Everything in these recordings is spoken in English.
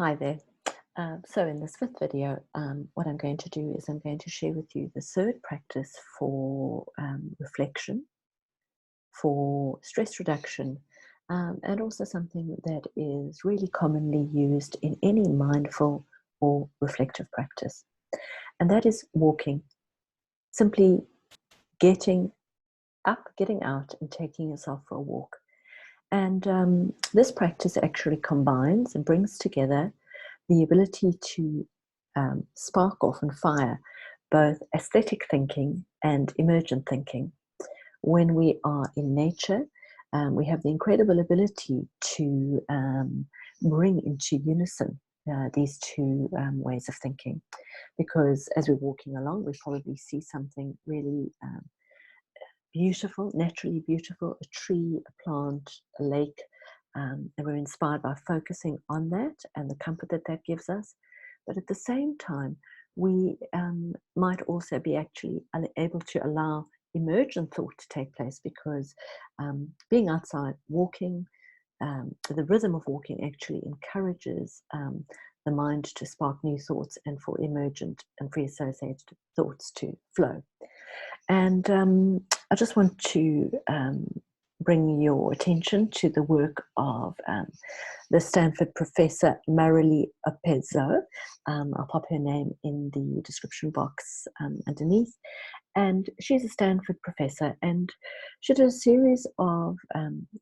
Hi there. So in this fifth video, what I'm going to do is I'm going to share with you the third practice for reflection, for stress reduction, and also something that is really commonly used in any mindful or reflective practice. And that is walking. Simply getting up, getting out, and taking yourself for a walk. And this practice actually combines and brings together the ability to spark off and fire both aesthetic thinking and emergent thinking. When we are in nature, we have the incredible ability to bring into unison these two ways of thinking. Because as we're walking along, we probably see something really beautiful, naturally beautiful, a tree, a plant, a lake, and we're inspired by focusing on that and the comfort that that gives us. But at the same time, we might also be actually able to allow emergent thought to take place because being outside, walking, the rhythm of walking actually encourages the mind to spark new thoughts and for emergent and free associated thoughts to flow. And I just want to bring your attention to the work of the Stanford professor Marliy Oppezzo. I'll pop her name in the description box underneath. And she's a Stanford professor, and she did a series of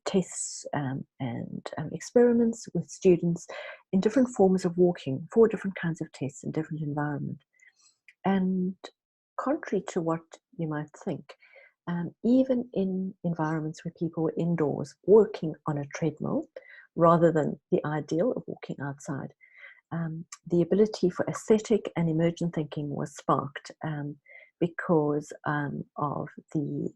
tests and experiments with students in different forms of walking, 4 different kinds of tests in different environments. And contrary to what you might think, even in environments where people were indoors working on a treadmill, rather than the ideal of walking outside, the ability for aesthetic and emergent thinking was sparked because of the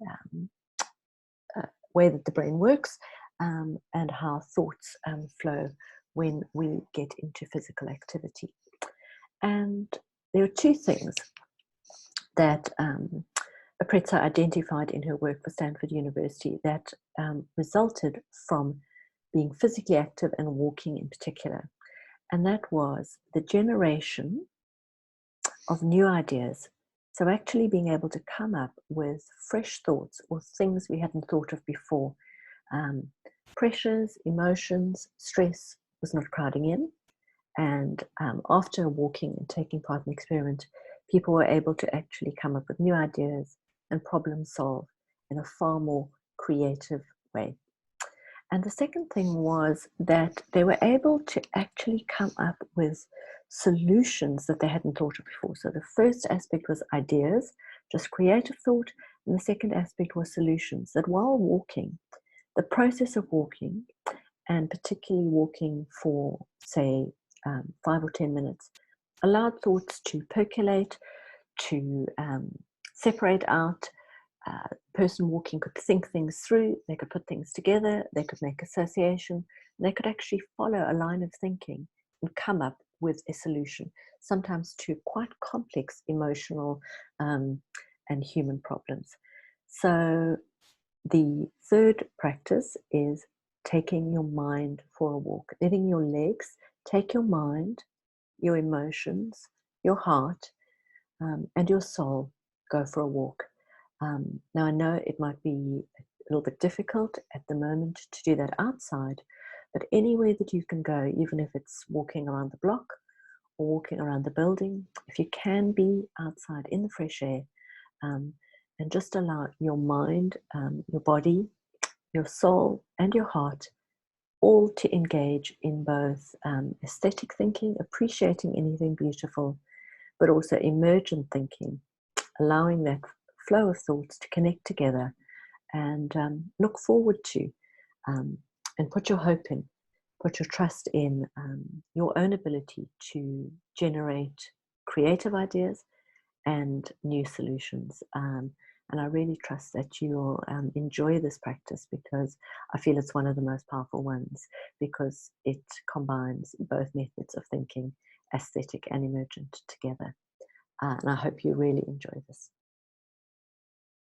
way that the brain works and how thoughts flow when we get into physical activity. And there are 2 things that Oppezzo identified in her work for Stanford University that resulted from being physically active and walking in particular. And that was the generation of new ideas. So actually being able to come up with fresh thoughts or things we hadn't thought of before. Pressures, emotions, stress was not crowding in. And after walking and taking part in the experiment, people were able to actually come up with new ideas and problem solve in a far more creative way. And the second thing was that they were able to actually come up with solutions that they hadn't thought of before. So the first aspect was ideas, just creative thought, and the second aspect was solutions. That while walking, the process of walking, and particularly walking for, say, 5 or 10 minutes, allowed thoughts to percolate, to separate out. Person walking could think things through, they could put things together, they could make association, they could actually follow a line of thinking and come up with a solution, sometimes to quite complex emotional and human problems. So the third practice is taking your mind for a walk, letting your legs take your mind, your emotions, your heart, and your soul go for a walk. Now, I know it might be a little bit difficult at the moment to do that outside, but anywhere that you can go, even if it's walking around the block or walking around the building, if you can be outside in the fresh air, and just allow your mind, your body, your soul, and your heart all to engage in both aesthetic thinking, appreciating anything beautiful, but also emergent thinking, allowing that flow of thoughts to connect together and look forward to and put your hope in, put your trust in your own ability to generate creative ideas and new solutions. And I really trust that you'll enjoy this practice, because I feel it's one of the most powerful ones, because it combines both methods of thinking, aesthetic and emergent, together. And I hope you really enjoy this.